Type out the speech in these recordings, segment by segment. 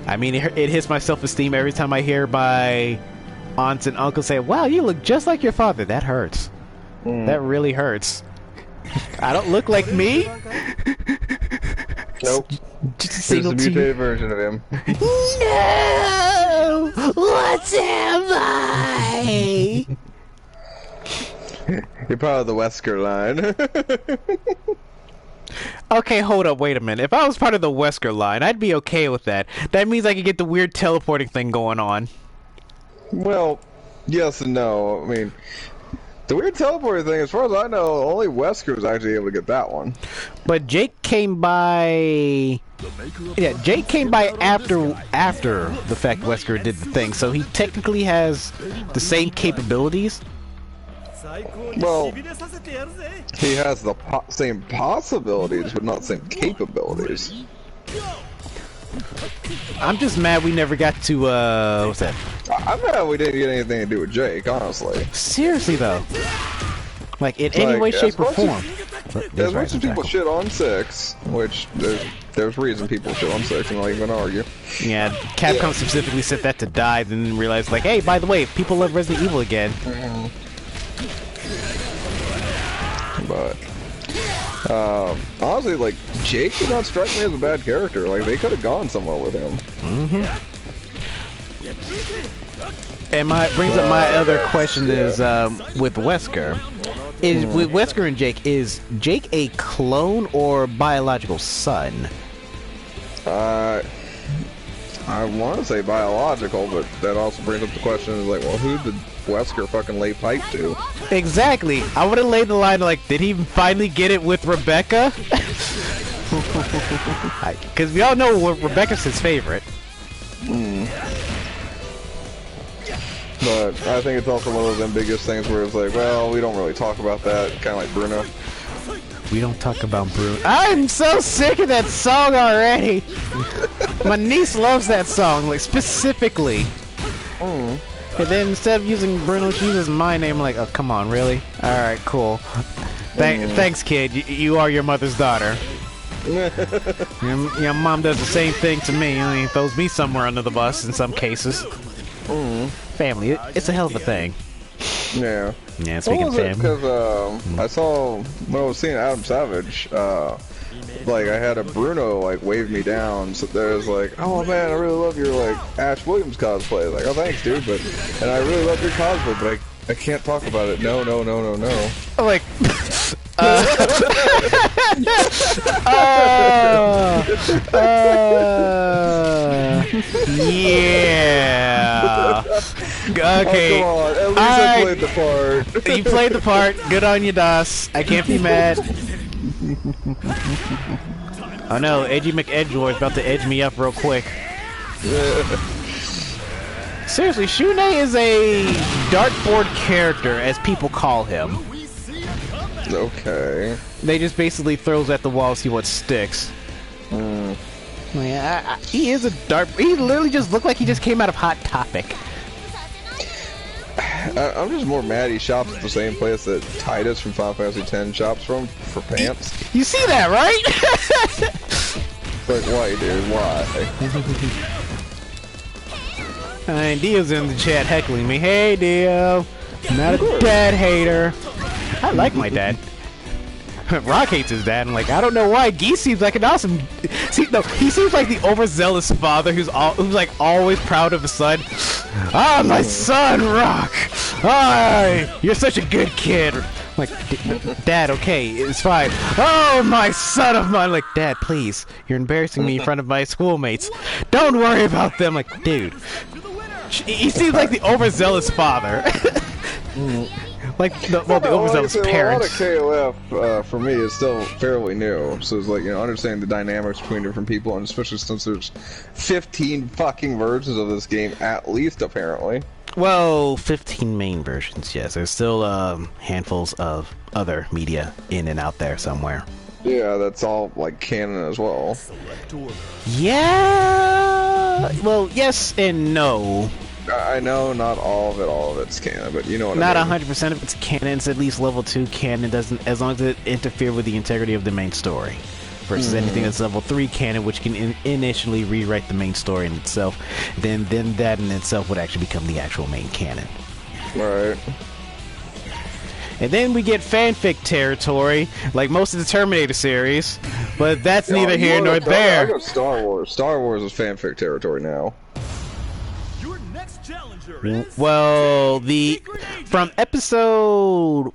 I mean, it hits my self-esteem every time I hear my aunts and uncles say, "Wow, you look just like your father." That hurts. That really hurts. I don't look like me. Nope. Just a Here's single the mutated version of him. No! What am I? You're part of the Wesker line. Okay, hold up, wait a minute. If I was part of the Wesker line, I'd be okay with that. That means I could get the weird teleporting thing going on. Well, yes and no. I mean, the weird teleporting thing, as far as I know, only Wesker was actually able to get that one. But Jake came by... Yeah, Jake came by after the fact Wesker did the thing, so he technically has the same capabilities. Well, he has the same possibilities, but not the same capabilities. I'm just mad we never got to, what's that? I'm mad we didn't get anything to do with Jake, honestly. Seriously, though. Like, in any way, shape, or form. As much as people shit on 6, which there's reason people shit on 6, and I'll even argue. Yeah, Capcom specifically set that to die, then realized, like, hey, by the way, people love Resident Evil again. But honestly, like, Jake did not strike me as a bad character. Like, they could have gone somewhere with him. And brings up my other question is with Wesker. With Wesker and Jake, is Jake a clone or biological son? I want to say biological, but that also brings up the question is like, well, who did Wesker fucking lay pipe to? Exactly. I would have laid the line like, did he finally get it with Rebecca? Because we all know Rebecca's his favorite. But I think it's also one of those ambiguous things where it's like, well, we don't really talk about that, kind of like Bruno. We don't talk about Bruno. I'm so sick of that song already. My niece loves that song, like, specifically. And then instead of using Bruno, she uses my name. Like, oh, come on, really? Alright, cool. Thanks, kid. You are your mother's daughter. Your mom does the same thing to me. I mean, throws me somewhere under the bus in some cases. Family, it's a hell of a thing. Yeah. Yeah, speaking of family. Because I saw, when I was seeing Adam Savage, like, I had a Bruno, like, wave me down, so there's like, oh man, I really love your, like, Ash Williams cosplay. Like, oh thanks, dude, but, and I really love your cosplay, but I can't talk about it. No. I'm like, yeah. Okay. Oh, come on. At least I played the part. You played the part. Good on you, Das. I can't be mad. Oh no, Edgy McEdgelord is about to edge me up real quick. Seriously, Shune is a dartboard character, as people call him. Okay. They just basically throws at the wall, see what sticks. Yeah, he is a dart. He literally just looked like he just came out of Hot Topic. I'm just more mad he shops at the same place that Titus from Final Fantasy X shops from for pants. You see that, right? Like, why, dude? Why? And Dio's in the chat heckling me. Hey, Dio. Not a dad hater. I like my dad. Rock hates his dad. I'm like, I don't know why. Geese seems like an awesome... See, no, he seems like the overzealous father who's like always proud of his son. Ah, my son, Rock. Ah, you're such a good kid. I'm like, Dad, okay, it's fine. Oh, my son of mine. Like, Dad, please. You're embarrassing me in front of my schoolmates. Don't worry about them. Like, dude. He seems like the overzealous father. Like the overzealous parents. A lot of KOF for me is still fairly new, so it's like, you know, understanding the dynamics between different people, and especially since there's 15 fucking versions of this game at least, apparently. Well, 15 main versions, yes. There's still handfuls of other media in and out there somewhere. Yeah, that's all like canon as well. Yeah. Well, yes and no. I know not all of it's canon, but you know what not I mean. Not 100% of it's canon. It's at least level 2 canon, doesn't, as long as it interfere with the integrity of the main story. versus anything that's level 3 canon, which can initially rewrite the main story in itself. Then that in itself would actually become the actual main canon. Right. And then we get fanfic territory, like most of the Terminator series, but that's neither here nor there. I go Star Wars. Star Wars is fanfic territory now. Your next challenger is Well, from episode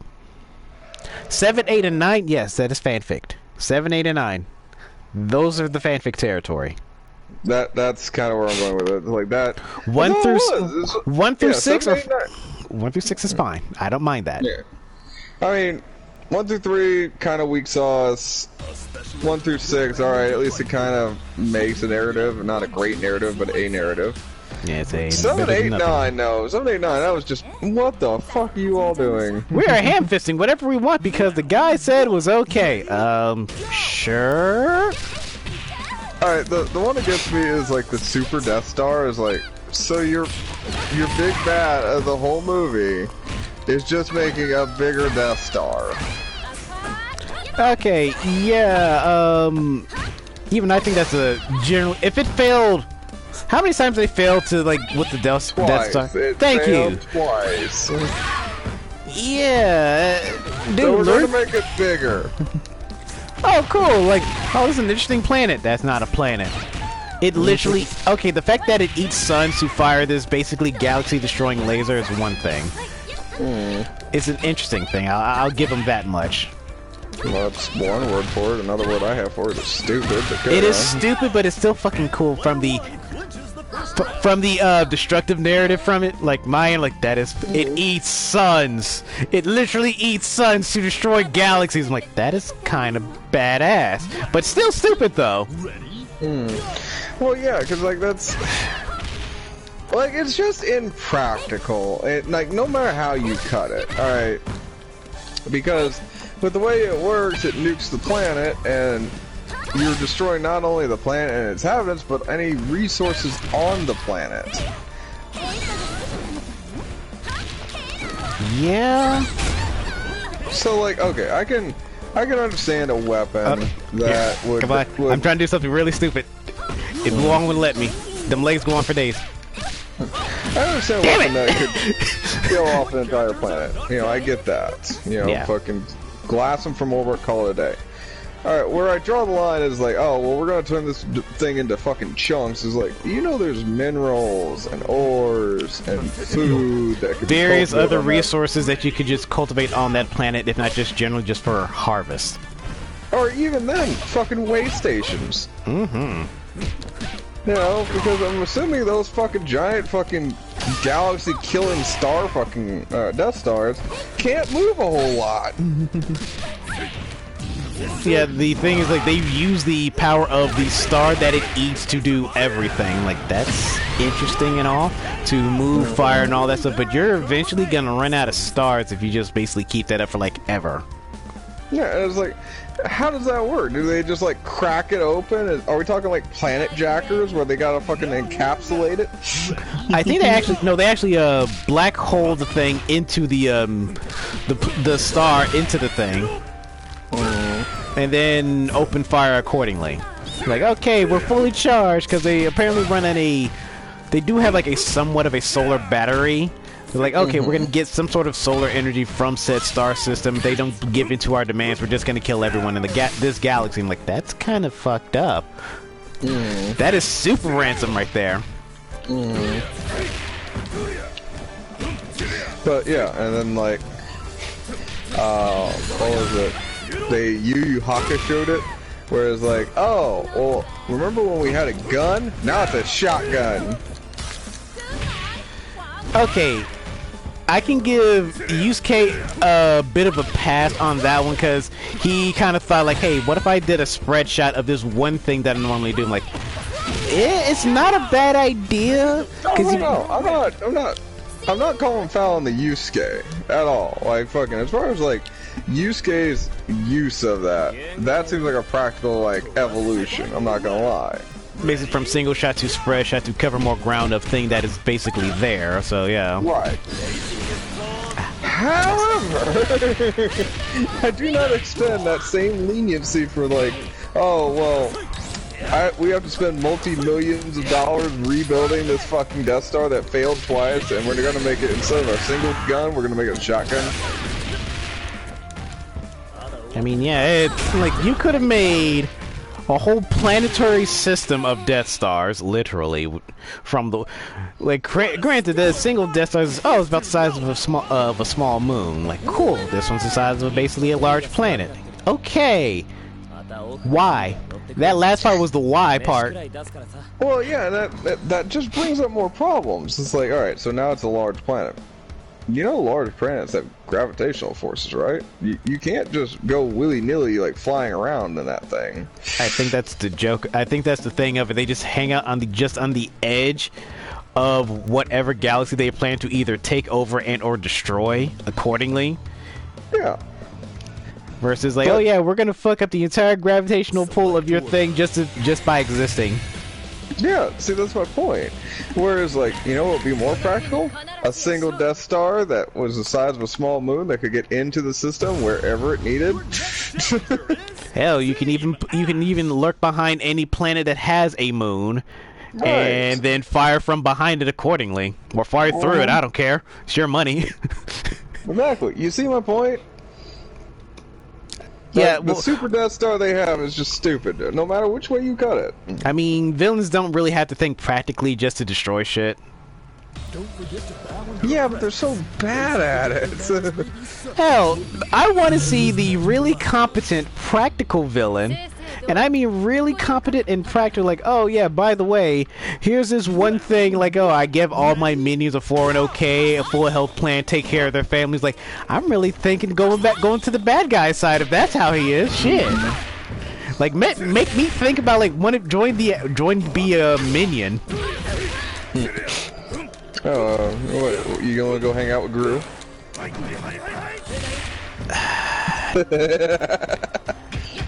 7, 8, and 9, yes, that is fanfic. 7, 8, and 9. Those are the fanfic territory. That's kind of where I'm going with it. Like that. 1 through 6 7, 8, 9. 1 through 6 is fine. I don't mind that. Yeah. I mean, 1 through 3 kind of weak sauce. 1 through 6, all right. At least it kind of makes a narrative, not a great narrative, but a narrative. Yeah, it's a 7, 8, 9. No, 7, 8, 9. That was just what the fuck are you all doing? We are ham fisting whatever we want because the guy said it was okay. Sure. All right, the one that gets me is like the Super Death Star is like, so your big bad of the whole movie is just making a bigger Death Star. Okay, yeah, even I think that's a general. If it failed, how many times they failed to like with the Death Star? Thank you. Twice. Yeah, dude. So we're gonna make it bigger. Oh, cool. Like, oh, this is an interesting planet. That's not a planet. It literally... Okay, the fact that it eats suns to fire this basically galaxy-destroying laser is one thing. It's an interesting thing. I'll give them that much. Well, that's one word for it. Another word I have for it is stupid. It is stupid, but it's still fucking cool from the... destructive narrative from it, like mine, like that is, it eats suns. It literally eats suns to destroy galaxies. I'm like, that is kind of badass, but still stupid though. Well, yeah, because like that's like it's just impractical. Like no matter how you cut it, all right. Because with the way it works, it nukes the planet and you're destroying not only the planet and its inhabitants, but any resources on the planet. Yeah. So, like, okay, I can understand a weapon that would. Come on, I'm trying to do something really stupid. It won't let me. Them legs go on for days. I understand a weapon that could kill off an entire planet. You know, I get that. You know, fucking glass them from orbit, call it a day. Alright, where I draw the line is like, oh, well, we're gonna turn this thing into fucking chunks. Is like, you know, there's minerals and ores and food that could various other resources that you could just cultivate on that planet, if not just generally just for harvest. Or even then, fucking way stations. Mm-hmm. You know, because I'm assuming those fucking giant fucking galaxy-killing star fucking Death Stars can't move a whole lot. Yeah, the thing is, like, they've used the power of the star that it eats to do everything. Like, that's interesting and all, to move fire and all that stuff, but you're eventually gonna run out of stars if you just basically keep that up for, like, ever. Yeah, and it's like, how does that work? Do they just, like, crack it open? Are we talking, like, planet jackers, where they gotta fucking encapsulate it? I think they actually black hole the thing into the star into the thing. And then open fire accordingly. Like, okay, we're fully charged, because they apparently run on they do have like a somewhat of a solar battery. They're like, okay, we're gonna get some sort of solar energy from said star system. They don't give into our demands. We're just gonna kill everyone in this galaxy. I'm like, that's kind of fucked up. That is super ransom right there. But yeah, and then like, what was it? They Yu Yu Hakusho'd it, where it's like, oh, well, remember when we had a gun? Now it's a shotgun. Okay, I can give Yusuke a bit of a pass on that one, because he kind of thought like, hey, what if I did a spread shot of this one thing that I normally do? I'm like, it's not a bad idea. I'm not calling foul on the Yusuke at all. Like, fucking, as far as like Yusuke's use of that seems like a practical, like, evolution. I'm not gonna lie. Basically from single shot to spread shot to cover more ground of thing that is basically there, so yeah. Right. However, I do not extend that same leniency for, like, oh, well, we have to spend multi-millions of dollars rebuilding this fucking Death Star that failed twice, and we're gonna make it, instead of a single gun, we're gonna make it a shotgun. I mean, yeah, it's like you could have made a whole planetary system of Death Stars, literally, from the like. Granted, the single Death Star is it's about the size of a small moon. Like, cool. This one's the size of basically a large planet. Okay, why? That last part was the why part. Well, yeah, that just brings up more problems. It's like, all right, so now it's a large planet. You know, large planets have gravitational forces, right? You can't just go willy-nilly like flying around in that thing. I think that's the joke. I think that's the thing of it. They just hang out on the edge of whatever galaxy they plan to either take over and or destroy accordingly. Yeah. Versus like, oh yeah, we're gonna fuck up the entire gravitational pull of your thing just by existing. Yeah, see, that's my point. Whereas, like, you know what would be more practical? A single Death Star that was the size of a small moon that could get into the system wherever it needed. Hell, you can even lurk behind any planet that has a moon, right, and then fire from behind it accordingly, or fire through it. I don't care. It's your money. Exactly. You see my point? Yeah, the Super Death Star they have is just stupid, no matter which way you cut it. I mean, villains don't really have to think practically just to destroy shit. Yeah, but they're so bad at it. Hell, I want to see the really competent practical villain, and I mean really competent and practical, like, oh yeah, by the way, here's this one thing, like, oh, I give all my minions a 401k, a full health plan, take care of their families. Like, I'm really thinking going to the bad guy side if that's how he is. Shit. Like, make me think about, like, want to join be a minion. What, you gonna go hang out with Garou?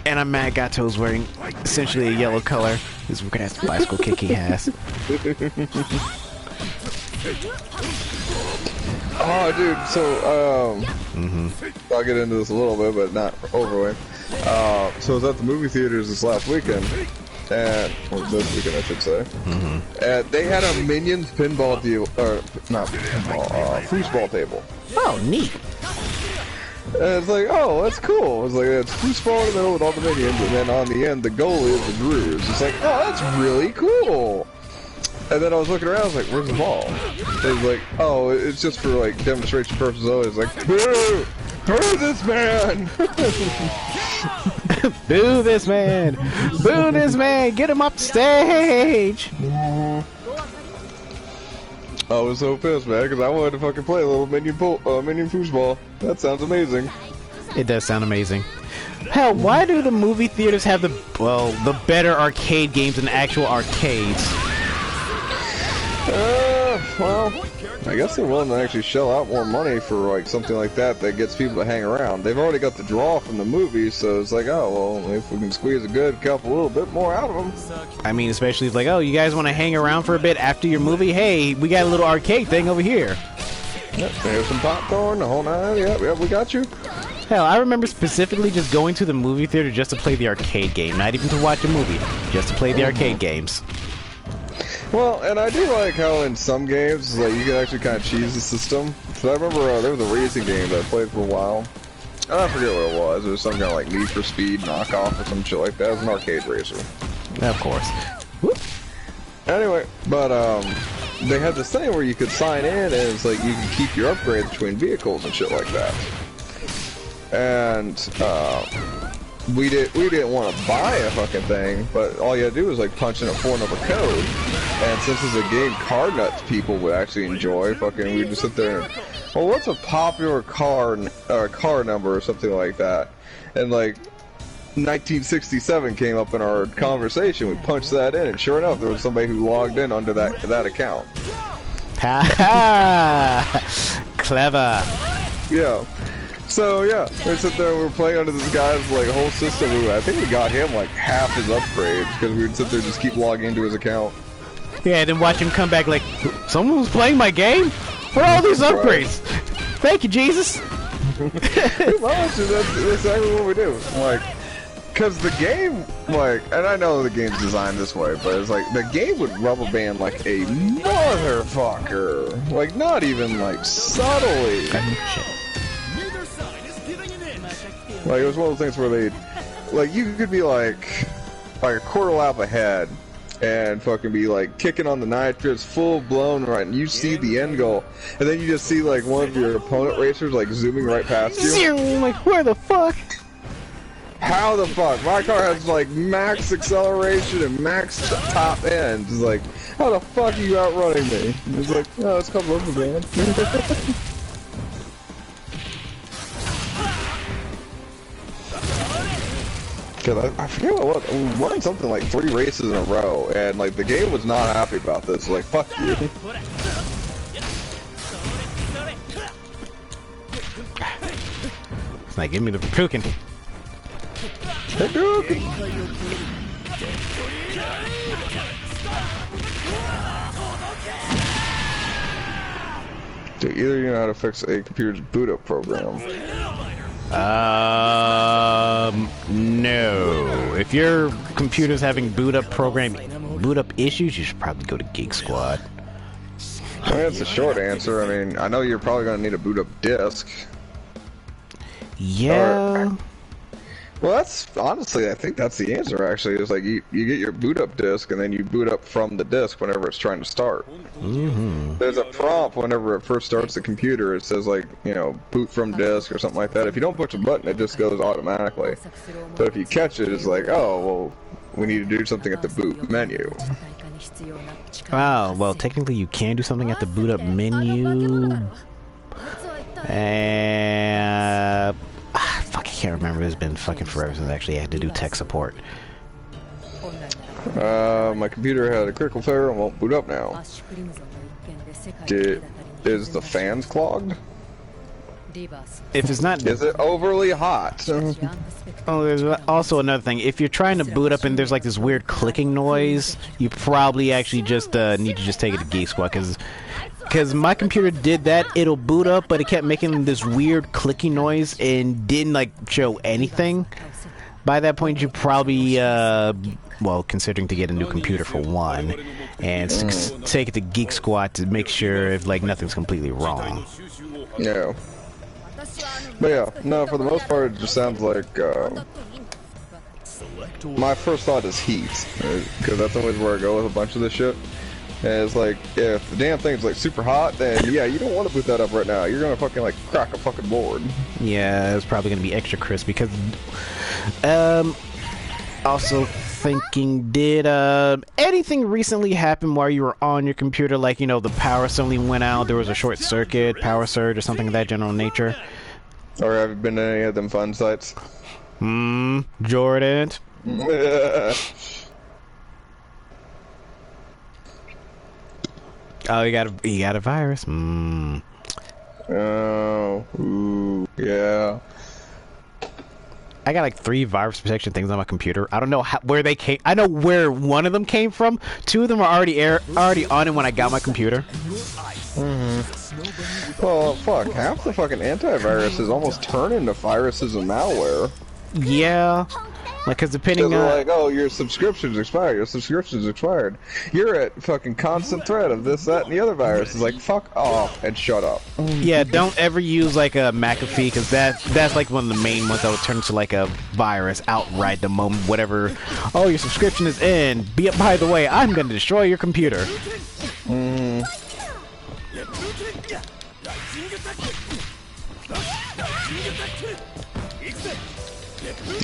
And I'm mad Gato's wearing essentially a yellow color. Because we're gonna have to bicycle kick he has. Oh, dude, so, I'll get into this a little bit, but not overly. So I was at the movie theaters this last weekend, or this weekend, I should say. And they had a Minions pinball deal, or not pinball, foosball table. Oh, neat. And it's like, oh, that's cool. It's like, it's foosball in the middle with all the minions, and then on the end, the goal is the Garous. It's like, oh, that's really cool. And then I was looking around, I was like, where's the ball? It was like, oh, it's just for, like, demonstration purposes. Always like, boo! Boo this man! Boo this man! Boo this man! Get him up stage! I was so pissed, man, because I wanted to fucking play a little minion foosball. That sounds amazing. It does sound amazing. Hell, why do the movie theaters have the better arcade games than actual arcades? Well, I guess they're willing to actually shell out more money for like something like that gets people to hang around. They've already got the draw from the movies, so it's like, oh, well, if we can squeeze a little bit more out of them. I mean, especially if like, oh, you guys want to hang around for a bit after your movie? Hey, we got a little arcade thing over here. Yep, there's some popcorn, the whole nine. Yep, we got you. Hell, I remember specifically just going to the movie theater just to play the arcade game, not even to watch a movie, just to play the arcade games. Well, and I do like how in some games, like, you can actually kind of cheese the system. So I remember there was a racing game that I played for a while. I forget what it was. It was some kind of like Need for Speed knockoff or some shit like that. It was an arcade racer. Of course. Whoop. Anyway, but they had this thing where you could sign in and it's like you could keep your upgrades between vehicles and shit like that. And we didn't want to buy a fucking thing, but all you had to do was like punch in a 4-number code. And since it's a game car nuts people would actually enjoy, fucking we'd just sit there and, well, what's a popular car number or something like that? And like 1967 came up in our conversation. We punched that in, and sure enough, there was somebody who logged in under that account. Ha ha! Clever. Yeah. So yeah, we sit there and we were playing under this guy's like whole system. I think we got him like half his upgrades because we would sit there and just keep logging into his account. Yeah, and then watch him come back like, someone was playing my game? What are all these upgrades? Thank you, Jesus. Well, that's exactly what we do. Like, Cause the game, like, and I know the game's designed this way, but it's like the game would rubber band like a motherfucker. Like, not even like subtly. Neither side is giving an inch. Like, it was one of those things where they, like, you could be like a quarter lap ahead and fucking be like kicking on the nitrous full blown right, and you see the end goal, and then you just see like one of your opponent racers like zooming right past you. Like, where the fuck? How the fuck? My car has like max acceleration and max top end. It's like, how the fuck are you outrunning me? And it's like, oh, it's called rubber band. Cause I forget what we won something like 3 races in a row, and like the game was not happy about this. Like, fuck you. It's like, give me the cooking. Dude, either you know how to fix a computer's boot up program. No. If your computer's having boot up issues, you should probably go to Geek Squad. I mean, that's a short answer. I mean, I know you're probably gonna need a boot up disk. Yeah. Well, that's honestly, I think that's the answer. Actually, is like you get your boot up disk and then you boot up from the disk whenever it's trying to start. Mm-hmm. There's a prompt whenever it first starts the computer. It says like, you know, boot from disk or something like that. If you don't push a button, it just goes automatically. But if you catch it, it's like, oh well, we need to do something at the boot menu. Oh, well, technically you can do something at the boot up menu. Fuck, I can't remember. It's been fucking forever since I actually had to do tech support. My computer had a critical failure and won't boot up now. Is the fans clogged? If it's not... Is it overly hot? Oh, there's also another thing. If you're trying to boot up and there's like this weird clicking noise, you probably actually just need to just take it to Geek Squad, because my computer did that. It'll boot up, but it kept making this weird clicking noise and didn't like show anything. By that point, you probably, well, considering to get a new computer for one, and take it to Geek Squad to make sure if like nothing's completely wrong. Yeah. But yeah, no, for the most part, it just sounds like, my first thought is heat, because that's always where I go with a bunch of this shit. And it's like, if the damn thing's like super hot, then yeah, you don't want to boot that up right now. You're gonna fucking like crack a fucking board. Yeah, it's probably gonna be extra crisp because, also thinking, did anything recently happen while you were on your computer? Like, you know, the power suddenly went out, there was a short circuit, power surge, or something of that general nature? Or have you been to any of them fun sites? Jordan. Oh, you got a virus. Oh, ooh, yeah. I got like 3 virus protection things on my computer. I don't know where they came. I know where one of them came from. 2 of them are already on it when I got my computer. Well, fuck, half the fucking antiviruses almost turn into viruses and malware. Yeah. Like, cause depending on... like, oh, your subscription's expired, You're at fucking constant threat of this, that, and the other virus. It's like, fuck off and shut up. Yeah, don't ever use like a McAfee, because that's like one of the main ones that would turn into like a virus outright the moment whatever. Oh, your subscription is in. By the way, I'm gonna destroy your computer.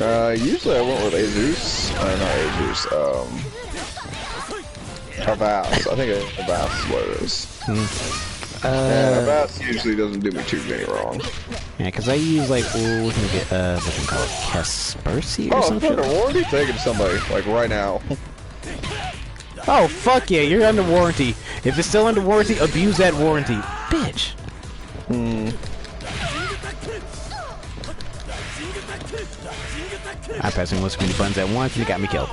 Usually I went with Azus. Not Azus, Avast. I think Avast is what it is. Avast usually doesn't do me too many wrong. Yeah, because I use like, what can we get, what do you call it, Kaspersky or something? Oh, it's under warranty? Take it to somebody, like right now. Oh, fuck yeah, you're under warranty. If it's still under warranty, abuse that warranty. Bitch. I pressed one too many buttons at once and it got me killed.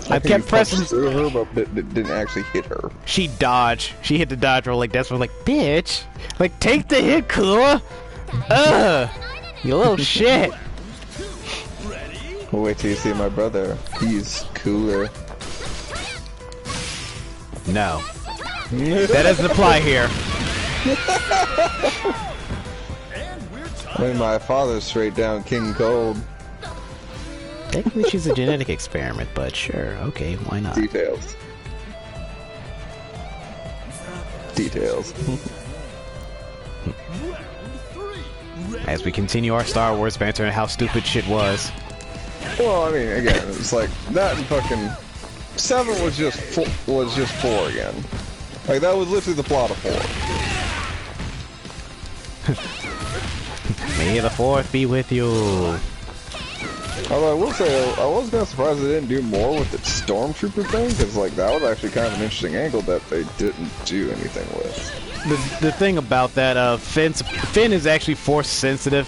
I kept pressing her, but didn't actually hit her. She dodged. She hit the dodge roll like that's what like, bitch. Like, take the hit, Kua. You little shit. Wait till you see my brother. He's cooler. No. That doesn't apply here. I mean, my father's straight down King Cold. Technically, she's a genetic experiment, but sure, okay, why not? Details. Details. As we continue our Star Wars banter and how stupid shit was. Well, I mean, again, it's like that and fucking 7 was just 4 again. Like that was literally the plot of 4. May the 4th be with you. Although I will say, I was kind of surprised they didn't do more with the Stormtrooper thing, because like that was actually kind of an interesting angle that they didn't do anything with. The thing about that, Finn is actually Force sensitive.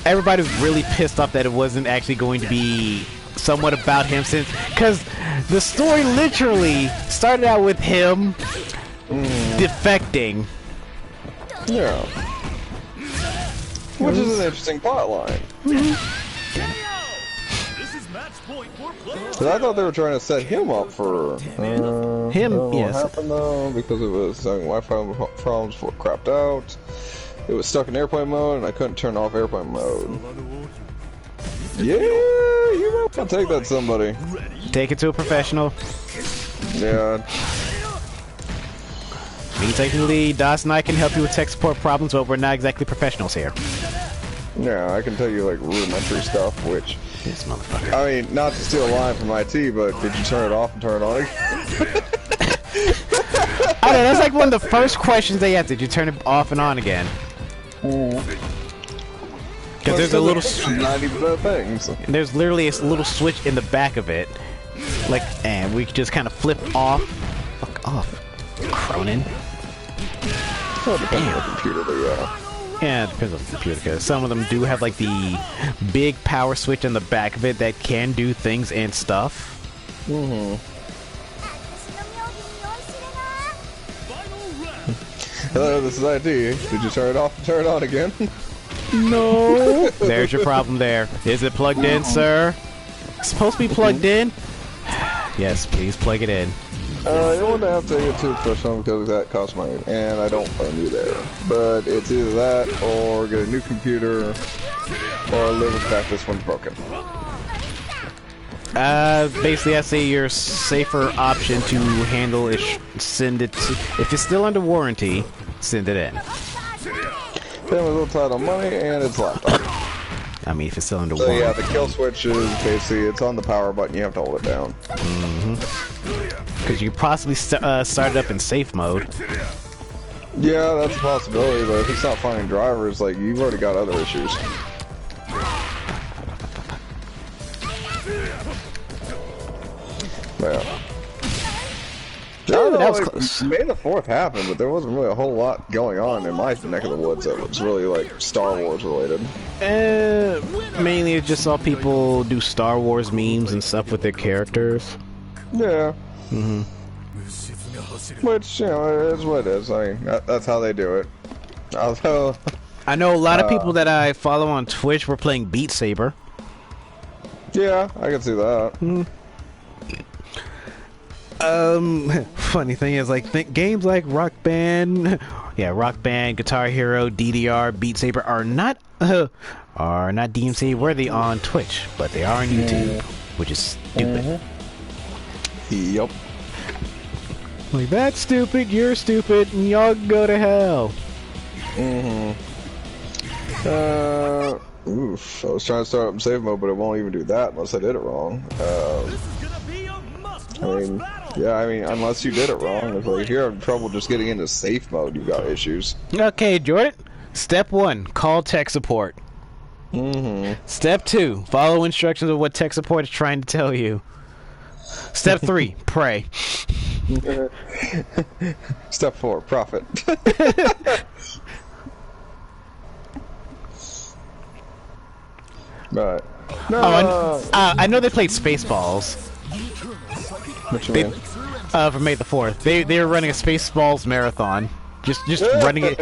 Everybody was really pissed off that it wasn't actually going to be somewhat about him, since because the story literally started out with him defecting. Yeah. Which is an interesting plot line. Because I thought they were trying to set him up for yes. What happened though? Because it was having Wi-Fi problems before it crapped out. It was stuck in airplane mode, and I couldn't turn off airplane mode. Yeah, you might want to take that to somebody. Take it to a professional. Yeah. Me taking the lead, Das and I can help you with tech support problems, but we're not exactly professionals here. Yeah, I can tell you like rudimentary stuff, which... This motherfucker. I mean, not to steal a line from IT, but did you turn it off and turn it on again? I don't know, that's like one of the first questions they asked. Did you turn it off and on again? Because there's a little... 90% of things. There's literally a little switch in the back of it. Like, and we just kind of flip off. Fuck off, Cronin. Well, it depends on the computer, but yeah. Yeah, it depends on the computer, because some of them do have like the big power switch in the back of it that can do things and stuff. Hello, this is IT. Did you turn it off and turn it on again? No. There's your problem there. Is it plugged in, sir? It's supposed to be plugged in? Yes, please plug it in. You don't have to get too professional because that costs money, and I don't blame you there. But it's either that, or get a new computer, or live with the fact this one's broken. Basically, I say your safer option to handle is send it to, if it's still under warranty, send it in. Then we're a little tight on money, and it's laptop. I mean, if it's still under So warranty. yeah, the kill switch is basically, it's on the power button, you have to hold it down. Because you possibly start it up in safe mode. Yeah, that's a possibility, but if it's not finding drivers, like, you've already got other issues. Yeah. Oh, that was like, close. May the 4th happen, but there wasn't really a whole lot going on in my neck of the woods that was really, like, Star Wars related. Mainly it just saw people do Star Wars memes and stuff with their characters. Yeah. Which, you know, it is what it is. I mean, that's how they do it. Although... I know a lot of people that I follow on Twitch were playing Beat Saber. Yeah, I can see that. Funny thing is, like, games like Rock Band, Guitar Hero, DDR, Beat Saber are not DMCA worthy on Twitch, but they are on YouTube, which is stupid. Yup. Like, that's stupid, you're stupid, and y'all go to hell. Oof. I was trying to start up in save mode, but it won't even do that unless I did it wrong. I mean, yeah, I mean, unless you did it wrong. If, like, if you're having trouble just getting into safe mode, you've got issues. Okay, Jordan. Step 1, call tech support. Step 2, follow instructions of what tech support is trying to tell you. Step 3, pray. Step 4, profit. Right. No. Oh, I know they played Spaceballs. What you mean? For May the 4th. They were running a Spaceballs marathon. Just running it,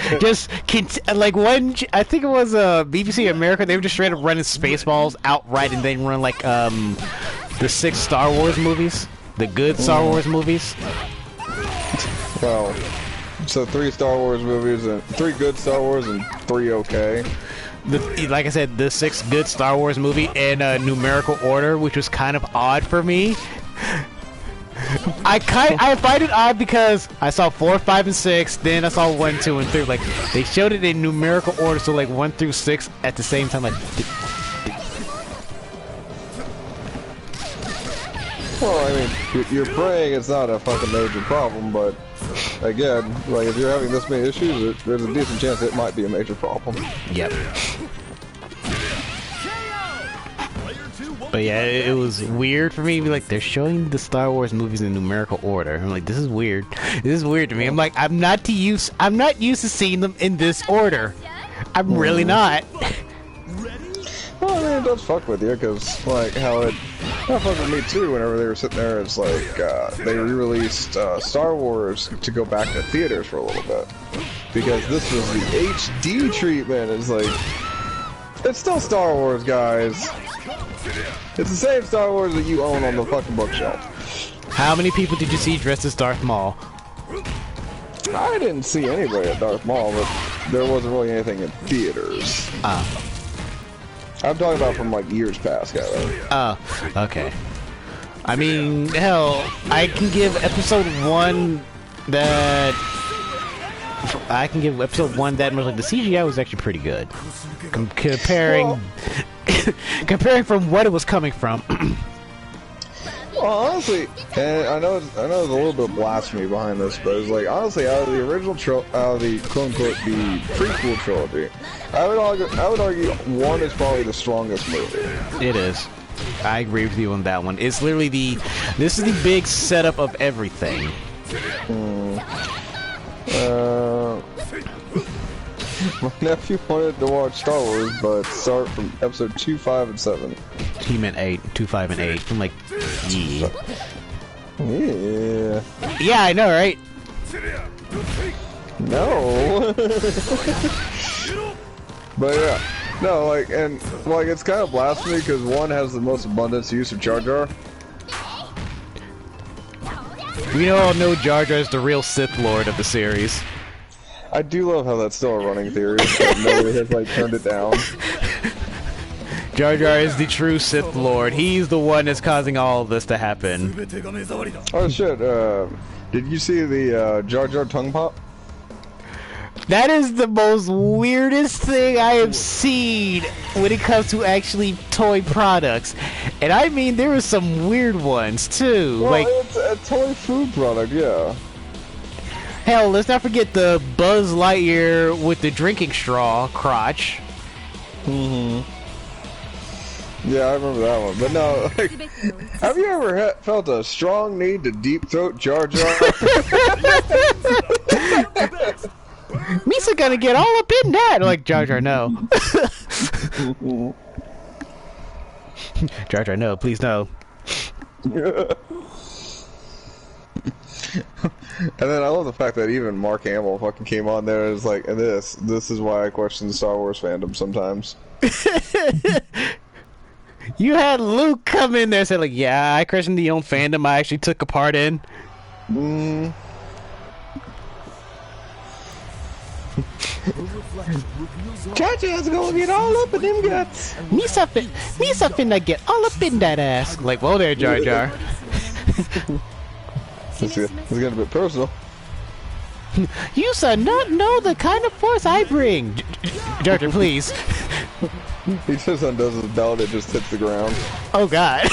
like one. I think it was BBC America. They were just straight up running Spaceballs outright, and then run like the 6 Star Wars movies, the good Star Wars movies. Well, so 3 Star Wars movies and 3 good Star Wars and 3 okay. Like I said, the 6 good Star Wars movie in numerical order, which was kind of odd for me. I find it odd because I saw 4, 5, and 6, then I saw 1, 2, and 3. Like they showed it in numerical order, so like 1 through 6 at the same time. Like, well, I mean, you're praying it's not a fucking major problem, but again, like if you're having this many issues, there's a decent chance it might be a major problem. Yep. But yeah, it was weird for me to be like, they're showing the Star Wars movies in numerical order. I'm like, this is weird. This is weird to me. I'm like, I'm not used to seeing them in this order. I'm really not. Well, I mean, it does fuck with you, because, like, how fucked with me, too, whenever they were sitting there. It's like, they re-released Star Wars to go back to theaters for a little bit. Because this was the HD treatment. It's like, it's still Star Wars, guys. It's the same Star Wars that you own on the fucking bookshelf. How many people did you see dressed as Darth Maul? I didn't see anybody at Darth Maul, but there wasn't really anything in theaters. I'm talking about from like years past, guys. Oh, okay. I mean, hell, I can give episode 1 that... much. Like, the CGI was actually pretty good. Comparing from what it was coming from. Well, honestly, and I know there's a little bit of blasphemy behind this, but it's like, honestly, out of the original out of the quote-unquote the prequel trilogy, I would argue 1 is probably the strongest movie. It is. I agree with you on that one. It's literally this is the big setup of everything. My nephew wanted to watch Star Wars, but start from episode 2, 5, and 7. He meant 8, 2, 5, and 8. I'm like, yeah. Yeah. Yeah, I know, right? No. But yeah. No, like, and, like, it's kind of blasphemy because 1 has the most abundance use of Jar Jar. We all know Jar Jar is the real Sith Lord of the series. I do love how that's still a running theory, but nobody has, like, turned it down. Jar Jar is the true Sith Lord. He's the one that's causing all of this to happen. Oh shit, did you see the, Jar Jar tongue pop? That is the most weirdest thing I have seen when it comes to actually toy products. And I mean, there were some weird ones, too. Well, like, it's a toy food product, yeah. Hell, let's not forget the Buzz Lightyear with the drinking straw crotch. Yeah, I remember that one. But no, like, have you ever felt a strong need to deep throat Jar Jar? Misa gonna get all up in that. Like, Jar Jar, no. Jar Jar, no, please no. And then I love the fact that even Mark Hamill fucking came on there and was like, and this is why I question the Star Wars fandom sometimes. You had Luke come in there and say, like, yeah, I question the own fandom I actually took a part in. Jar Jar's gonna get all up in them guts. Misa finna get all up in that ass. Like, whoa there, Jar Jar. It's getting a bit personal. You should not know the kind of force I bring. Jar Jar, please. He just undoes his belt, it just hits the ground. Oh god.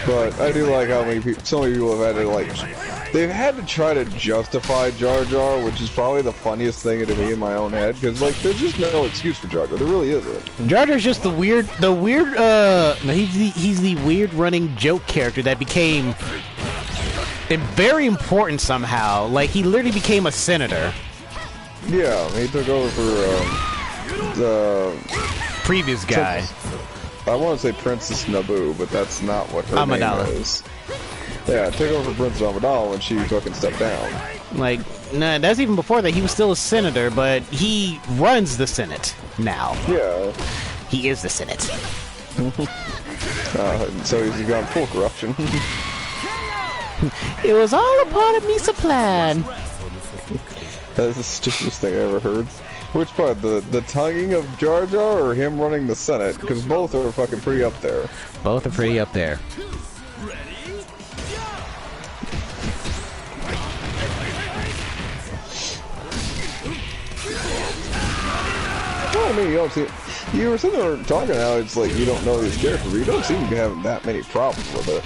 But I do like how many people, so many people have had to, like, they've had to try to justify Jar Jar, which is probably the funniest thing to me in my own head, because, like, there's just no excuse for Jar Jar. There really isn't. Jar Jar's just he's the weird running joke character that became very important somehow. Like, he literally became a senator. Yeah, he took over for, the previous guy. I want to say Princess Naboo, but that's not what her Amidala. name is. Yeah, take over Princess Amidala when she fucking stepped down. Like, nah, that's even before that. He was still a senator, but he runs the Senate now. Yeah. He is the Senate. So he's gone full corruption. It was all a part of Misa plan. That's the stupidest thing I ever heard. Which part? The tonguing of Jar Jar or him running the Senate? Because both are fucking pretty up there. Both are pretty up there. Well, I mean, you don't see. You were sitting there talking how it's like you don't know these characters, but you don't seem to have that many problems with it.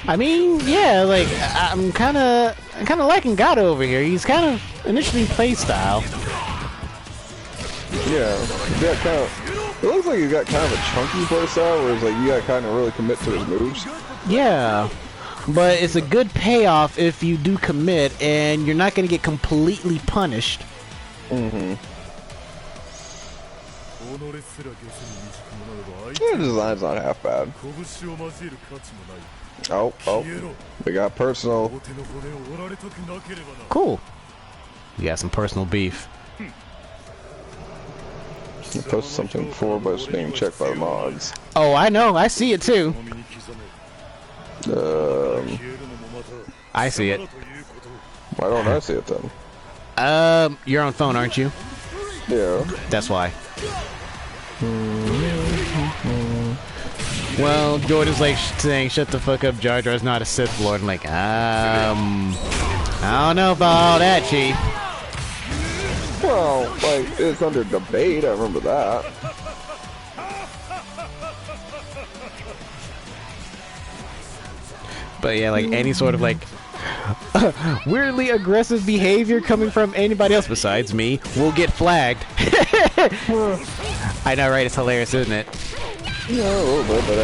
I mean, yeah, like I'm kind of liking Garou over here. He's kind of an interesting play style. Yeah, he's got kind of. It looks like he's got kind of a chunky play style, whereas like you got to kind of really commit to his moves. Yeah, but it's a good payoff if you do commit, and you're not going to get completely punished. Mm-hmm. Yeah, the design's not half bad. Oh, we got personal. Cool. You got some personal beef. I posted something before, but it's being checked by the mods. Oh, I know. I see it too. I see it. Why don't I see it then? You're on phone, aren't you? Yeah. That's why. Well, Jordan's like saying, "Shut the fuck up, Jar Jar's not a Sith Lord." I'm like, I don't know about all that, Chief. Well, like, it's under debate, I remember that. But yeah, like any sort of like weirdly aggressive behavior coming from anybody else besides me will get flagged. I know, right? It's hilarious, isn't it? Yeah, a little bit, but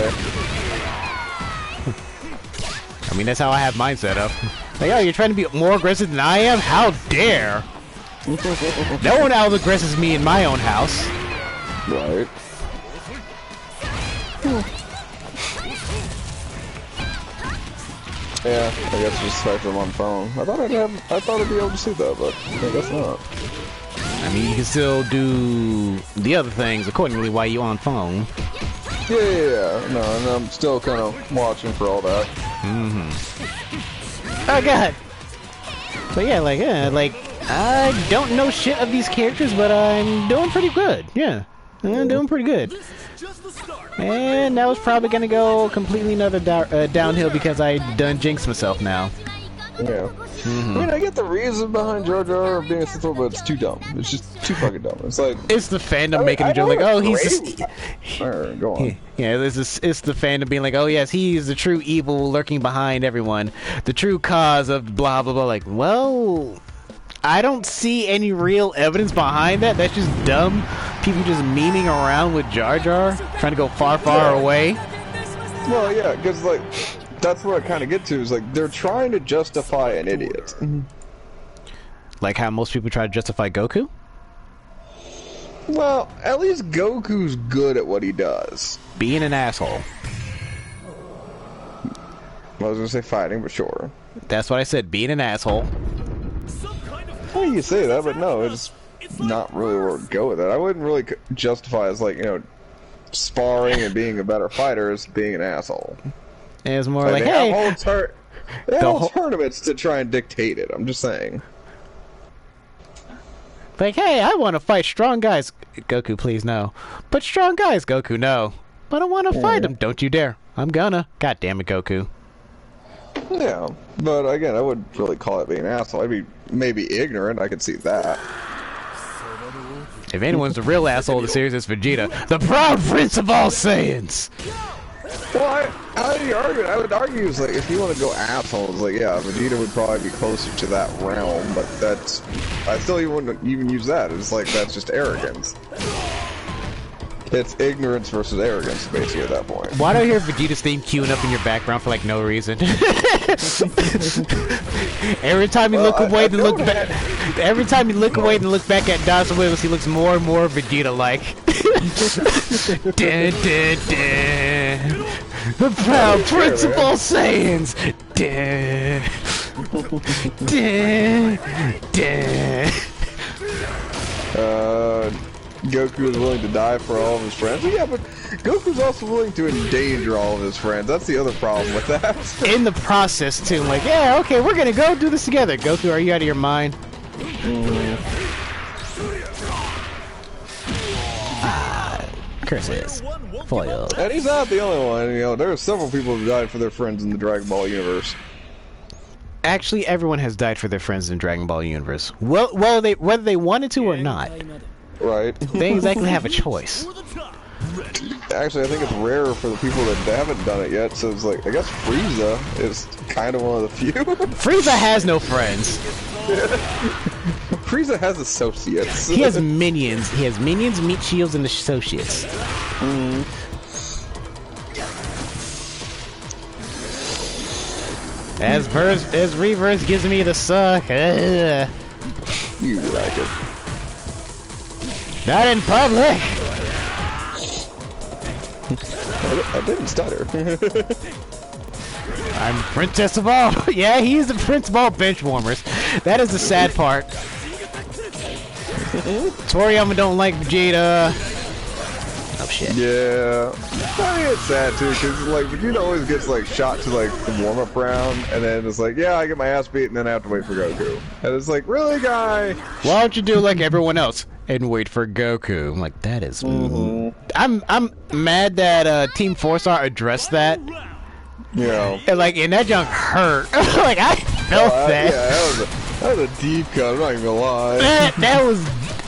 I mean, that's how I have mine set up. Like, oh, you're trying to be more aggressive than I am? How dare! No one out-aggresses me in my own house. Right. Yeah, I guess just type them on phone. I thought I'd be able to see that, but I guess not. I mean, you can still do the other things accordingly while you're on phone. Yeah. No, and I'm still kind of watching for all that. Oh god. But yeah, like I don't know shit of these characters, but I'm doing pretty good. Yeah, I'm doing pretty good. And that was probably gonna go completely another downhill because I done jinxed myself now. Yeah. I mean, I get the reason behind Jar Jar being a Sith Lord, but it's too dumb. It's just too fucking dumb. It's like it's the fandom making a joke like, oh, he's just... Alright, go on. Yeah, it's the fandom being like, oh yes, he's the true evil lurking behind everyone, the true cause of blah blah blah. Like, well, I don't see any real evidence behind that. That's just dumb people just memeing around with Jar Jar, trying to go far away. Well, yeah, because like that's what I kind of get to is like they're trying to justify an idiot. Like how most people try to justify Goku? Well, at least Goku's good at what he does. Being an asshole. I was gonna say fighting, but sure. That's what I said, being an asshole. Well, you say that, but no, it's not really where to go with it. I wouldn't really justify as like, you know, sparring and being a better fighter as being an asshole. It's more like, hey, they have tournaments to try and dictate it. I'm just saying. Like, hey, I want to fight strong guys. Goku, please, no. But strong guys, Goku, no. But I want to fight them. Don't you dare. I'm gonna. God damn it, Goku. Yeah, but again, I wouldn't really call it being an asshole. I'd be maybe ignorant. I could see that. If anyone's the real asshole of the series, it's Vegeta, the proud prince of all Saiyans. Well, I would argue is like if you want to go assholes, like yeah, Vegeta would probably be closer to that realm, but that's I still wouldn't even use that. It's like that's just arrogance. It's ignorance versus arrogance, basically, at that point. Why do I hear Vegeta's theme queuing up in your background for like no reason? Every time you look away and look back, every time you look away and look back at Dawson Willis, he looks more and more Vegeta-like. Dun, dun, dun. The proud principal Saiyans. Dun, dun, dun. Goku is willing to die for all of his friends. Yeah, but Goku's also willing to endanger all of his friends. That's the other problem with that. In the process, too. I'm like, yeah, okay, we're gonna go do this together. Goku, are you out of your mind? Curses. Foil. And he's not the only one. You know, there are several people who died for their friends in the Dragon Ball universe. Actually, everyone has died for their friends in Dragon Ball universe. Well, whether they wanted to or not. Right. They didn't exactly have a choice. Actually, I think it's rarer for the people that haven't done it yet, so it's like, I guess Frieza is kind of one of the few. Frieza has no friends. Frieza has associates. He has minions. He has minions, meat shields, and associates. As Reverse gives me the suck. Ugh. You like it. Not in public. I didn't stutter. I'm Princess of all. Yeah, he's the Prince of all bench warmers. That is the sad part. Toriyama don't like Vegeta. Oh shit. Yeah. I mean, it's sad too, because like Vegeta always gets like shot to like the warm-up round, and then it's like, yeah, I get my ass beat, and then I have to wait for Goku. And it's like, really, guy? Why don't you do like everyone else and wait for Goku? I'm like, that is. I'm mad that Team 4-Star addressed that. You know. And like, and that junk hurt. Like I felt that. Yeah, that was a deep cut. I'm not even gonna lie. That was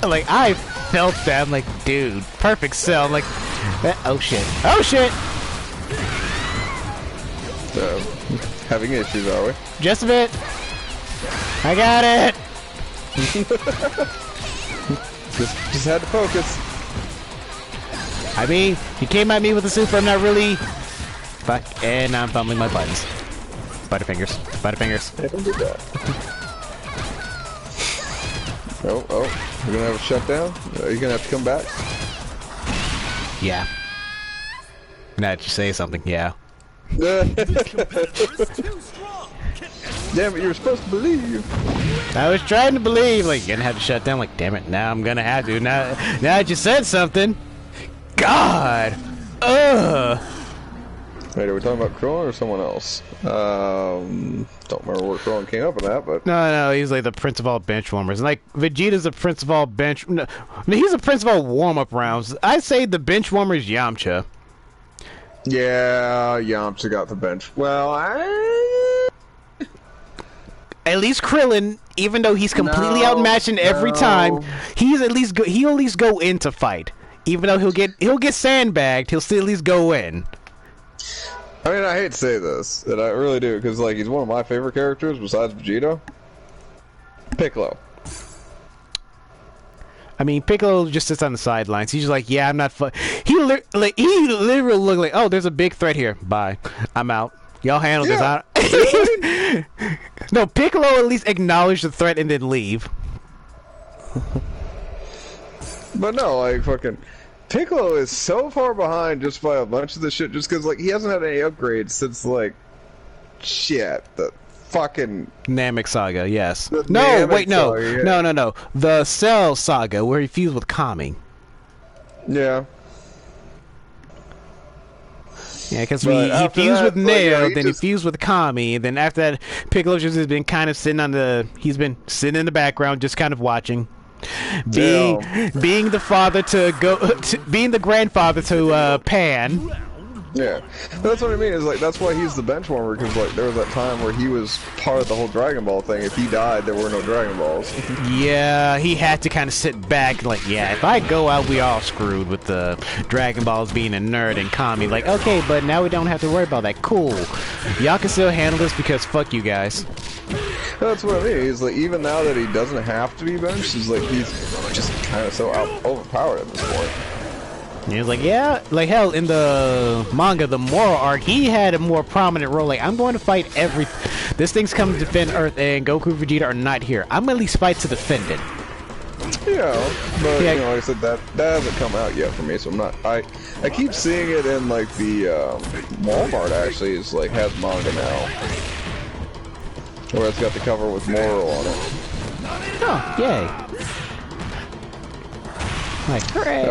like I felt that. I'm like, dude, perfect cell. I'm like, oh shit, oh shit. So, having issues, are we? Just a bit. I got it. Just had to focus. I mean, he came at me with a super. I'm not really. Fuck, and I'm fumbling my buttons. Butterfingers. Butterfingers. I don't do that. Oh, we're gonna have a shutdown? Are you gonna have to come back? Yeah. Now that you say something, yeah. Damn it, you were supposed to believe. I was trying to believe, like, you're gonna have to shut down. Like, damn it, now I'm gonna have to. Now that you said something. God! Ugh! Wait, are we talking about Krillin or someone else? Don't remember where Krillin came up with that, but... No, he's like the prince of all bench warmers. Like, Vegeta's the prince of all bench... No, he's the prince of all warm-up rounds. I'd say the bench warmer is Yamcha. Yeah, Yamcha got the bench. Well, At least Krillin, even though he's completely outmatched in every time, he'll at least go in to fight. Even though he'll get sandbagged, he'll still at least go in. I mean, I hate to say this, and I really do, because like he's one of my favorite characters besides Vegeta. Piccolo. I mean, Piccolo just sits on the sidelines. He's just like, yeah, I'm not. He literally look like, oh, there's a big threat here. Bye, I'm out. Y'all handle this. No, Piccolo at least acknowledge the threat and then leave. But no, like fucking. Piccolo is so far behind just by a bunch of the shit, just because like he hasn't had any upgrades since like shit the fucking Namek Saga. Yes. The No, Namek wait, no, Saga, yeah. no. The Cell Saga where he fused with Kami. Yeah. Yeah, because But he after fused that, with like, Neo, yeah, he then just- he fused with Kami, and then after that, Piccolo just has been kind of sitting on the. He's been sitting in the background, just kind of watching. Being the father to being the grandfather to Pan. Yeah, that's what I mean. Is like that's why he's the bench warmer, because like there was that time where he was part of the whole Dragon Ball thing. If he died, there were no Dragon Balls. Yeah, he had to kind of sit back, like, yeah, if I go out, we all screwed with the Dragon Balls being a nerd and Kami. Like, okay, but now we don't have to worry about that. Cool, y'all can still handle this because fuck you guys. That's what I mean. He's like, even now that he doesn't have to be benched, he's like he's just kind of so overpowered at this point. And he was like, yeah, like hell, in the manga, the Moral arc, he had a more prominent role. Like, I'm going to fight this thing's coming to defend Earth, and Goku and Vegeta are not here. I'm at least fight to defend it. Yeah, but Yeah. you know, like I said, that hasn't come out yet for me, so I'm not. I keep seeing it in like the Walmart. Actually, is like has manga now, where it's got the cover with Moro on it. Oh, yay! Like, hooray!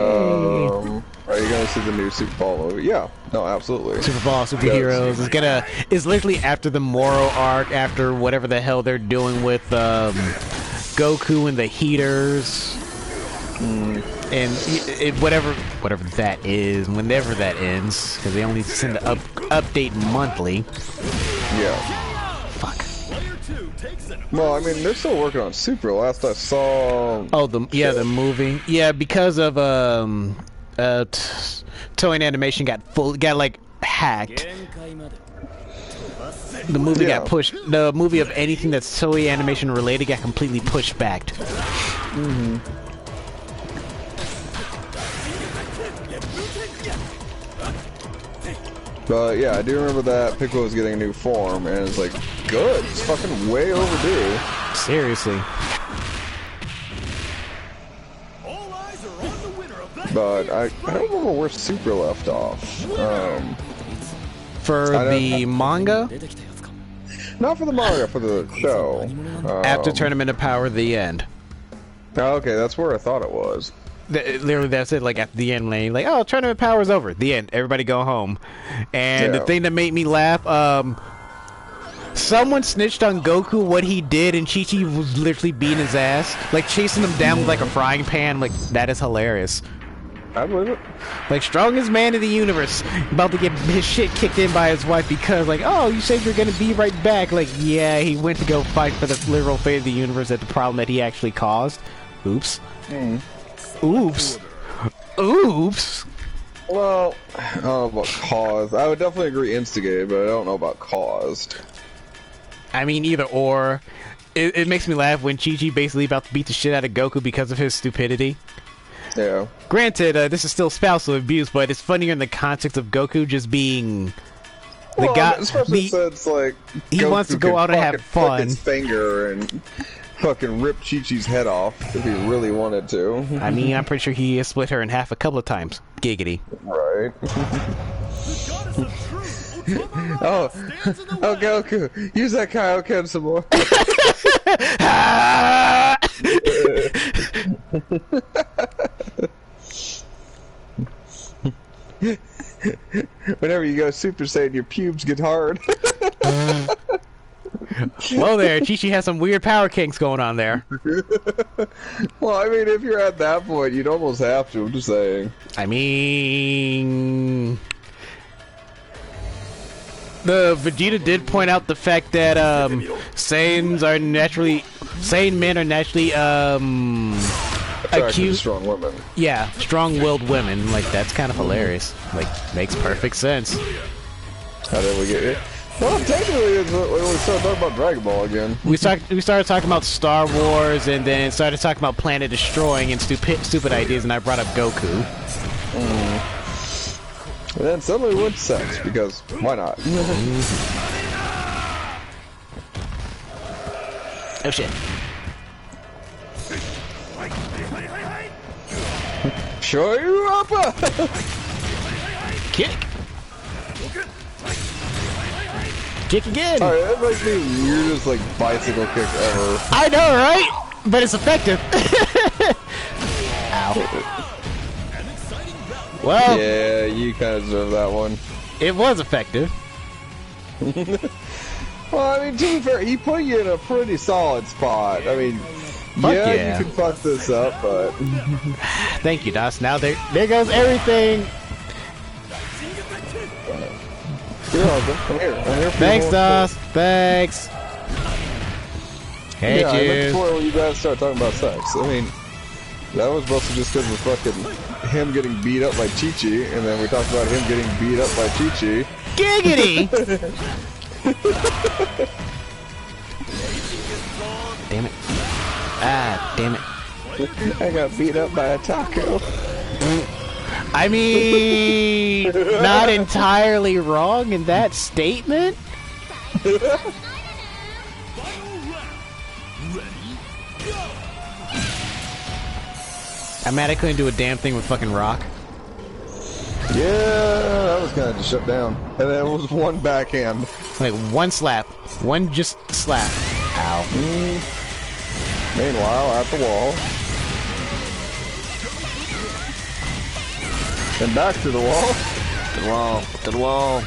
Are you gonna see the new Super Ball movie? Yeah, no, absolutely. Super Ball Superheroes is literally after the Moro arc, after whatever the hell they're doing with Goku and the Heaters, and whatever that is, whenever that ends, because they only send the update monthly. Yeah. Fuck. Well, I mean, they're still working on Super. Last I saw. Oh, the movie. Yeah, because of Toei Animation got like hacked. The movie got pushed. The movie of anything that's Toei Animation related got completely pushed back. But yeah, I do remember that Piccolo was getting a new form, and it's like, good. It's fucking way overdue. Seriously. But I don't remember where Super left off. For the manga, Not for the manga, for the show. after Tournament of Power, the end. Oh, okay, that's where I thought it was. Literally, that's it. Like at the end, like, oh, Tournament of Power is over. The end. Everybody go home. And the thing that made me laugh, someone snitched on Goku what he did, and Chi-Chi was literally beating his ass, like chasing him down with like a frying pan. Like, that is hilarious. I believe it. Like, strongest man in the universe, about to get his shit kicked in by his wife because, like, oh, you said you're gonna be right back. Like, yeah, he went to go fight for the literal fate of the universe at the problem that he actually caused. Oops. Oops. Oops. Well, I don't know about caused. I would definitely agree instigated, but I don't know about caused. I mean, either or. It makes me laugh when Chi-Chi basically about to beat the shit out of Goku because of his stupidity. Yeah. Granted, this is still spousal abuse, but it's funnier in the context of Goku just being the guy. Especially since, like, he Goku wants to go could out and have fucking flick fun. his finger and fucking rip Chi-Chi's head off if he really wanted to. I mean, I'm pretty sure he has split her in half a couple of times. Giggity. Right. Oh, Goku, use that Kaioken some more. Whenever you go Super Saiyan, your pubes get hard. Well, there, Chi-Chi has some weird power kinks going on there. Well, I mean, if you're at that point, you'd almost have to. I'm just saying. I mean, the Vegeta did point out the fact that Saiyan men are naturally accused. Strong women. Yeah, strong-willed women. Like, that's kind of hilarious. Like, makes perfect sense. How did we get it? Well, technically, it's when we started talking about Dragon Ball again. We started talking about Star Wars, and then started talking about planet destroying and stupid ideas, and I brought up Goku. And then suddenly we went to sex, because why not? Oh shit. Show you up! Kick. Kick again. Alright, that makes me the weirdest, like, bicycle kick ever. I know, right? But it's effective. Ow. Well, Yeah, you kind of deserve that one. it was effective. Well, I mean, to be fair, he put you in a pretty solid spot. I mean, Yeah. you can fuck this up, but... Thank you, Das. Now there goes everything. You're welcome. I'm here. I'm here for Thanks, you. Das. Thanks. Hey, Yeah, I meant cheers. before when you guys started talking about sex. I mean, that was mostly just because of fucking him getting beat up by Chi-Chi, and then we talked about him getting beat up by Chi-Chi. Giggity! Damn it. Ah, damn it. I got beat up by a taco. I mean, not entirely wrong in that statement. I'm mad I couldn't do a damn thing with fucking rock. Yeah, that was kind of just shut down. And then it was one backhand. Like, one slap. One just slap. Ow. Meanwhile, at the wall. And back to the wall. To the wall. To the wall.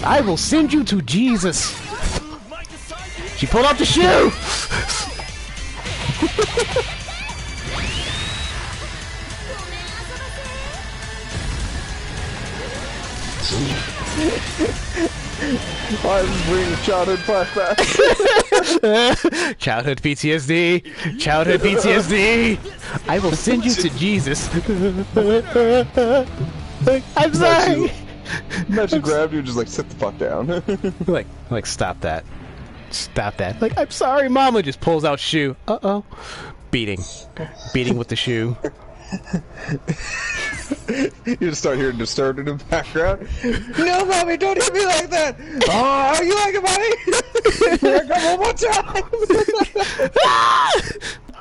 I will send you to Jesus. She pulled out the shoe! Why is this bringing childhood flashbacks? Childhood PTSD. Childhood PTSD. I will send you to Jesus. I'm sorry. Imagine grabbed you and just like sit the fuck down. like stop that. Stop that. Like, I'm sorry, Mama. Just pulls out shoe. Uh-oh. Beating with the shoe. You just start hearing Disturbed in the background. No, Mommy, don't hit me like that. Oh, how you like it, Mommy? Come one more time.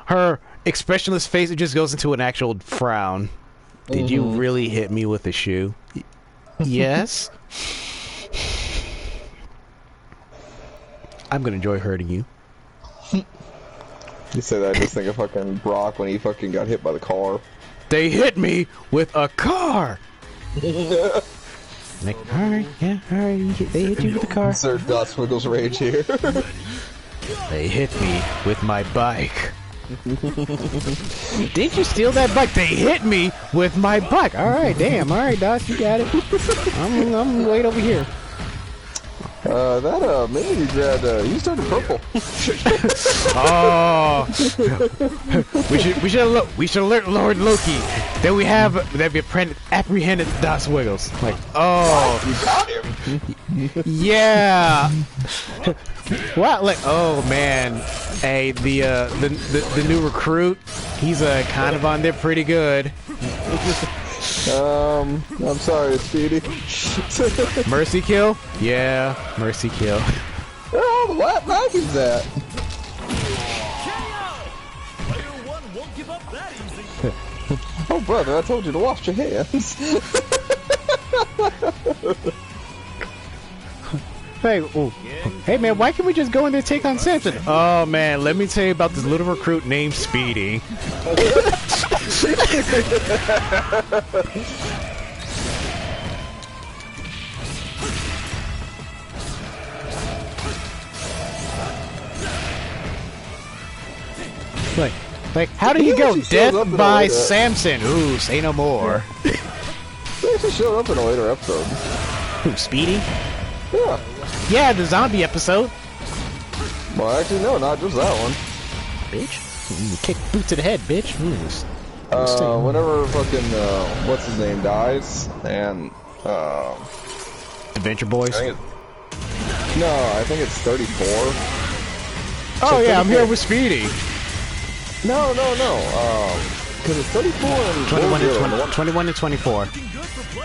Her expressionless face, it just goes into an actual frown. Did you really hit me with a shoe? Yes. I'm gonna enjoy hurting you. You say that, I just think of fucking Brock when he fucking got hit by the car. They hit me with a car! Like, alright, yeah, alright, they hit you with a car. Insert Dot Swiggles rage here. They hit me with my bike. Did you steal that bike? They hit me with my bike. Alright, damn, alright, Dot, you got it. I'm wait over here. That mini you grabbed, you started purple. Oh, we should alert Lord Loki that we apprehended Dot Wiggles. Like, oh, you got him. Yeah. Wow, like, oh man, hey, the new recruit, he's kind of on there pretty good. I'm sorry, Speedy. Mercy kill? Yeah, mercy kill. Where are all the lap vacuums at? Oh, brother, I told you to wash your hands. Hey, ooh. Hey man, why can't we just go in there and take on Samson? Oh man, let me tell you about this little recruit named Speedy. Like, how did he go? Death by Samson. Ooh, say no more. He actually showed up in a later episode. Who, Speedy? Yeah. Yeah, the zombie episode. Well, actually, no, not just that one. Bitch. Kick boot to the head, bitch. Whenever fucking, what's his name dies, and, Adventure Boys? I think it's 34. Oh, yeah, I'm here with Speedy. No. Because it's 34 and 21 and 24.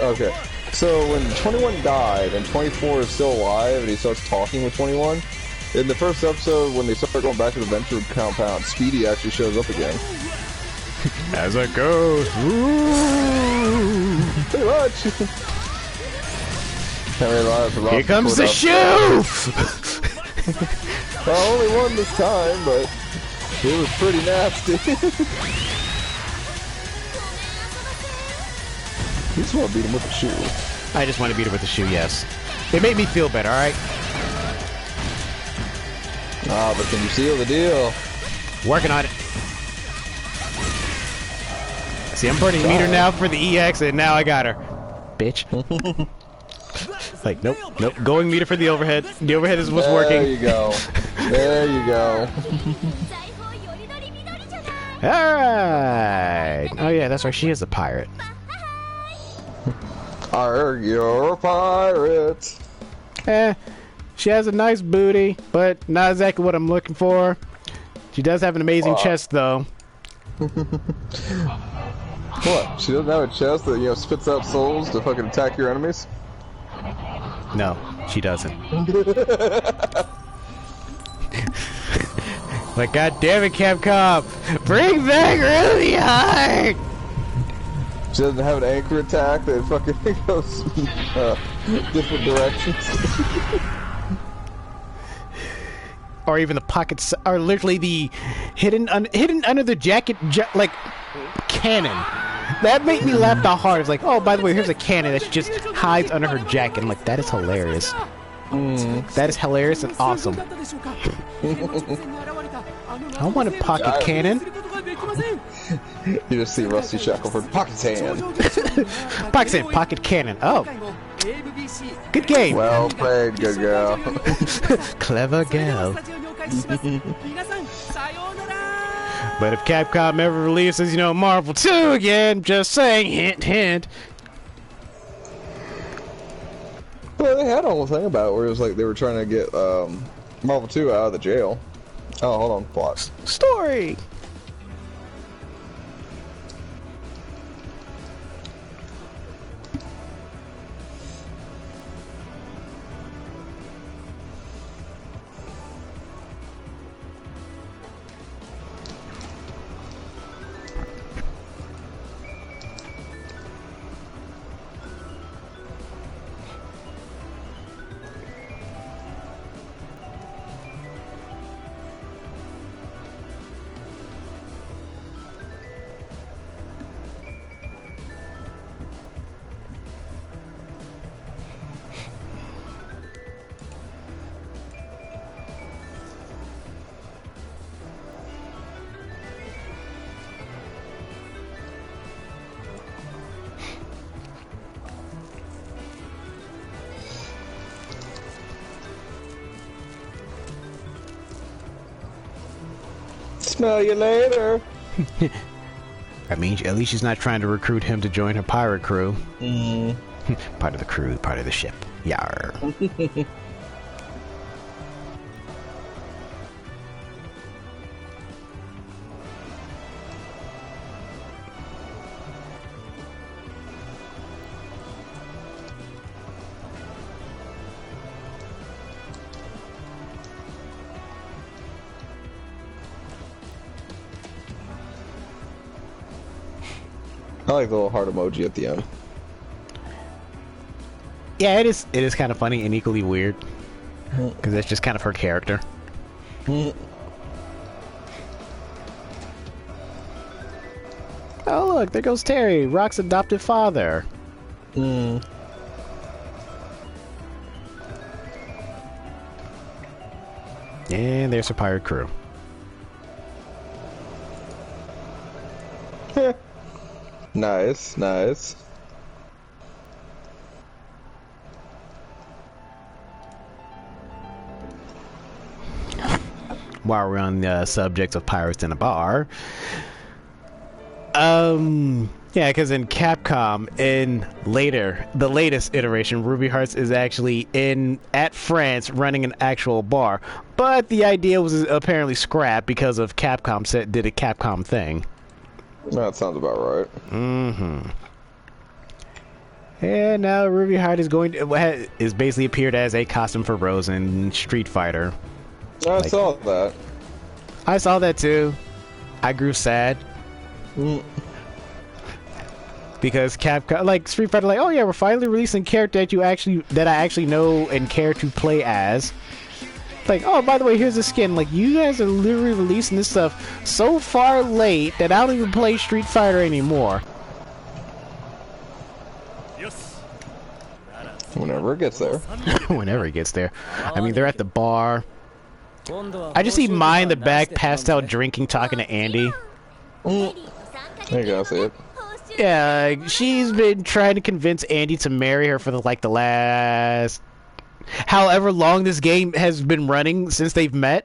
Okay. So when 21 died and 24 is still alive and he starts talking with 21, in the first episode when they start going back to the venture compound, Speedy actually shows up again. As it goes. Ooh. Pretty much. Here comes the shoe! I only won this time, but it was pretty nasty. You just want to beat him with the shoe. I just want to beat her with the shoe, yes. It made me feel better, alright? Ah, but can you seal the deal? Working on it. See, I'm burning meter now for the EX, and now I got her. Bitch. Like, nope. Going meter for the overhead. The overhead is what's working. There you go. There you go. Alright. Oh yeah, that's right. She is a pirate. You're a pirate. She has a nice booty, but not exactly what I'm looking for. She does have an amazing chest, though. What? She doesn't have a chest that, spits out souls to fucking attack your enemies? No, she doesn't. Like, god damn it, Capcom! Bring back Ruby Heart! She doesn't have an anchor attack that fucking goes different directions. Or even the pockets, or literally the hidden under the jacket, like, cannon. That made me laugh the hardest. Like, oh, by the way, here's a cannon that just hides under her jacket. I'm like, that is hilarious. That is hilarious and awesome. I want a pocket cannon. You just see Rusty Shackleford pocket's hand. Pocket's hand, pocket cannon. Oh. Good game. Well played, good girl. Clever girl. But if Capcom ever releases, you know, Marvel 2 again, just saying, hint, hint. Well, they had a whole thing about it where it was like they were trying to get Marvel 2 out of the jail. Oh, hold on, plot. Story. Smell you later. I mean, at least she's not trying to recruit him to join her pirate crew. Part of the crew, part of the ship. Yar. I like the little heart emoji at the end. Yeah, it is. It is kind of funny and equally weird because that's just kind of her character. Oh look, there goes Terry, Rock's adopted father. And there's her pirate crew. Nice, nice. While we're on the subject of pirates in a bar, yeah, because in Capcom, in the latest iteration, Ruby Hearts is actually at France running an actual bar, but the idea was apparently scrapped because of Capcom did a Capcom thing. That sounds about right. And now Ruby Heart is is basically appeared as a costume for Rose in Street Fighter. I saw that. I saw that too. I grew sad. Because Capcom, like Street Fighter, like, oh yeah, we're finally releasing a character that I actually know and care to play as. Like, oh, by the way, here's a skin. Like, you guys are literally releasing this stuff so far late that I don't even play Street Fighter anymore. Whenever it gets there. Whenever it gets there. I mean, they're at the bar. I just see Mai in the back, passed out drinking, talking to Andy. There you go, see it. Yeah, she's been trying to convince Andy to marry her for the last... however long this game has been running since they've met.